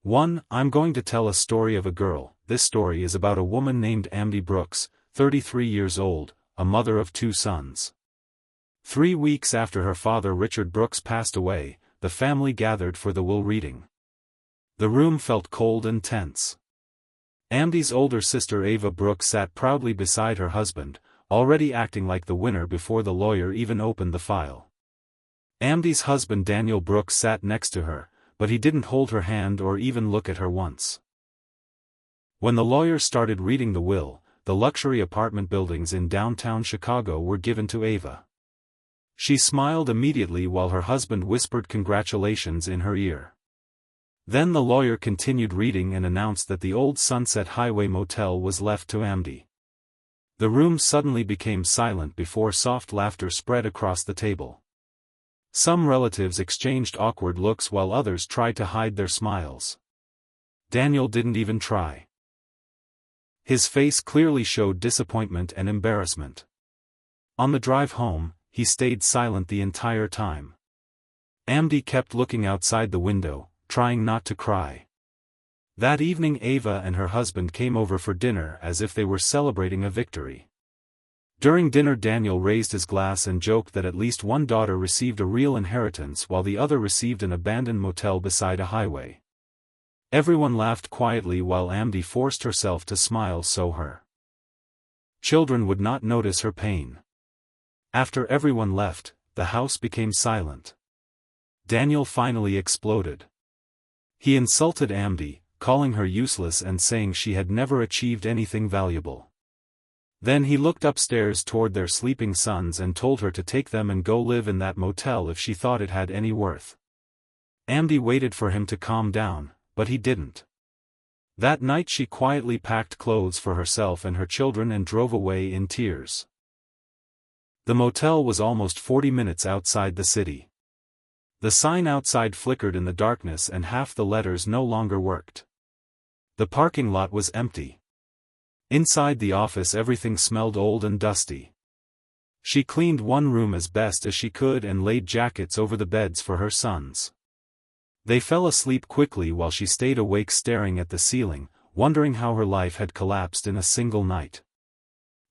1. I'm going to tell a story of a girl. This story is about a woman named Amdi Brooks, 33 years old, a mother of 2 sons. 3 weeks after her father Richard Brooks passed away, the family gathered for the will reading. The room felt cold and tense. Amdi's older sister Ava Brooks sat proudly beside her husband, already acting like the winner before the lawyer even opened the file. Amdi's husband Daniel Brooks sat next to her, but he didn't hold her hand or even look at her once. When the lawyer started reading the will, the luxury apartment buildings in downtown Chicago were given to Ava. She smiled immediately while her husband whispered congratulations in her ear. Then the lawyer continued reading and announced that the old Sunset Highway Motel was left to Amdi. The room suddenly became silent before soft laughter spread across the table. Some relatives exchanged awkward looks while others tried to hide their smiles. Daniel didn't even try. His face clearly showed disappointment and embarrassment. On the drive home, he stayed silent the entire time. Amdi kept looking outside the window, trying not to cry. That evening Ava and her husband came over for dinner as if they were celebrating a victory. During dinner Daniel raised his glass and joked that at least one daughter received a real inheritance while the other received an abandoned motel beside a highway. Everyone laughed quietly while Amdi forced herself to smile so her children would not notice her pain. After everyone left, the house became silent. Daniel finally exploded. He insulted Amdi, calling her useless and saying she had never achieved anything valuable. Then he looked upstairs toward their sleeping sons and told her to take them and go live in that motel if she thought it had any worth. Amdi waited for him to calm down, but he didn't. That night she quietly packed clothes for herself and her children and drove away in tears. The motel was almost 40 minutes outside the city. The sign outside flickered in the darkness and half the letters no longer worked. The parking lot was empty. Inside the office everything smelled old and dusty. She cleaned one room as best as she could and laid jackets over the beds for her sons. They fell asleep quickly while she stayed awake staring at the ceiling, wondering how her life had collapsed in a single night.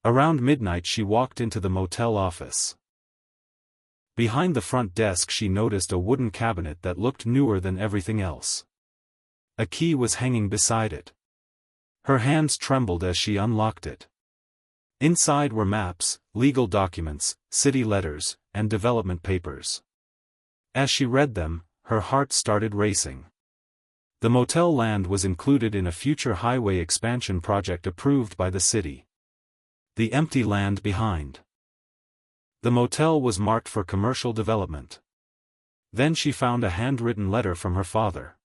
Around midnight she walked into the motel office. Behind the front desk she noticed a wooden cabinet that looked newer than everything else. A key was hanging beside it. Her hands trembled as she unlocked it. Inside were maps, legal documents, city letters, and development papers. As she read them, her heart started racing. The motel land was included in a future highway expansion project approved by the city. The empty land behind. The motel was marked for commercial development. Then she found a handwritten letter from her father.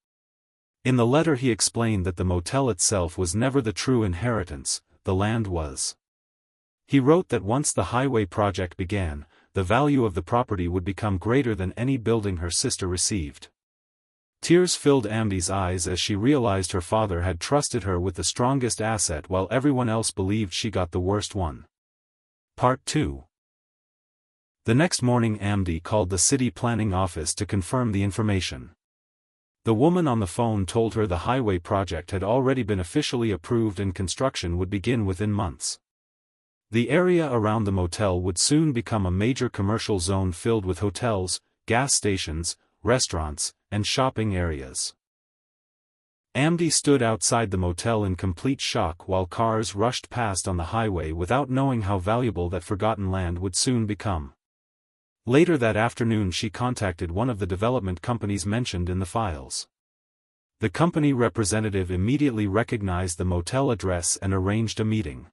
In the letter he explained that the motel itself was never the true inheritance, the land was. He wrote that once the highway project began, the value of the property would become greater than any building her sister received. Tears filled Amdi's eyes as she realized her father had trusted her with the strongest asset while everyone else believed she got the worst one. Part 2. The next morning Amdi called the city planning office to confirm the information. The woman on the phone told her the highway project had already been officially approved and construction would begin within months. The area around the motel would soon become a major commercial zone filled with hotels, gas stations, restaurants, and shopping areas. Amdi stood outside the motel in complete shock while cars rushed past on the highway without knowing how valuable that forgotten land would soon become. Later that afternoon she contacted one of the development companies mentioned in the files. The company representative immediately recognized the motel address and arranged a meeting.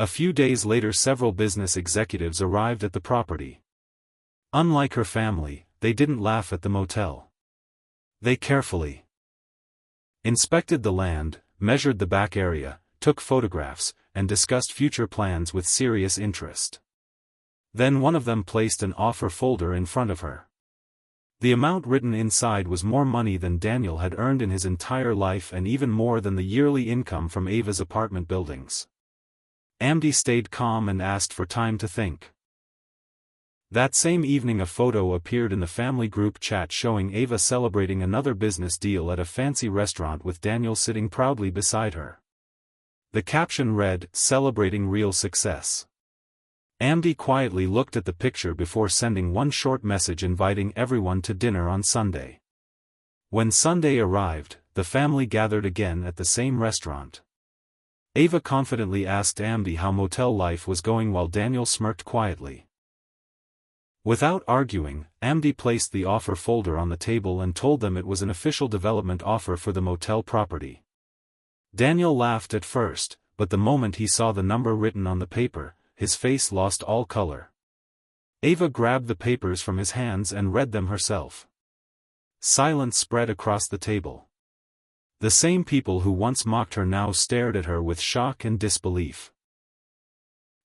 A few days later several business executives arrived at the property. Unlike her family, they didn't laugh at the motel. They carefully inspected the land, measured the back area, took photographs, and discussed future plans with serious interest. Then one of them placed an offer folder in front of her. The amount written inside was more money than Daniel had earned in his entire life and even more than the yearly income from Ava's apartment buildings. Amdi stayed calm and asked for time to think. That same evening a photo appeared in the family group chat showing Ava celebrating another business deal at a fancy restaurant with Daniel sitting proudly beside her. The caption read, "Celebrating real success." Amdi quietly looked at the picture before sending one short message inviting everyone to dinner on Sunday. When Sunday arrived, the family gathered again at the same restaurant. Ava confidently asked Amdi how motel life was going while Daniel smirked quietly. Without arguing, Amdi placed the offer folder on the table and told them it was an official development offer for the motel property. Daniel laughed at first, but the moment he saw the number written on the paper, his face lost all color. Ava grabbed the papers from his hands and read them herself. Silence spread across the table. The same people who once mocked her now stared at her with shock and disbelief.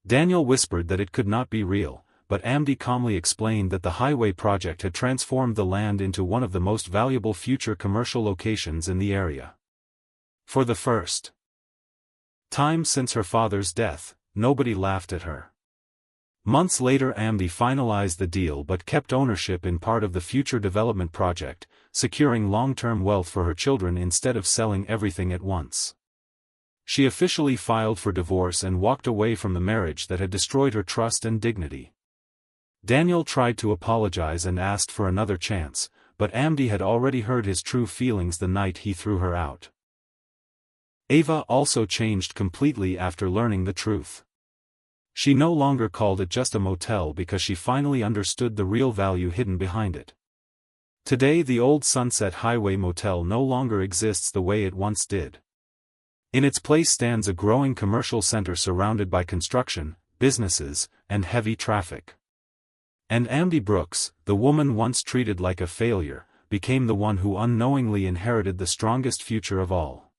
Daniel whispered that it could not be real, but Amdi calmly explained that the highway project had transformed the land into one of the most valuable future commercial locations in the area. For the first time since her father's death, nobody laughed at her. Months later Amdi finalized the deal but kept ownership in part of the future development project, securing long-term wealth for her children instead of selling everything at once. She officially filed for divorce and walked away from the marriage that had destroyed her trust and dignity. Daniel tried to apologize and asked for another chance, but Amdi had already heard his true feelings the night he threw her out. Ava also changed completely after learning the truth. She no longer called it just a motel because she finally understood the real value hidden behind it. Today the old Sunset Highway Motel no longer exists the way it once did. In its place stands a growing commercial center surrounded by construction, businesses, and heavy traffic. And Amdi Brooks, the woman once treated like a failure, became the one who unknowingly inherited the strongest future of all.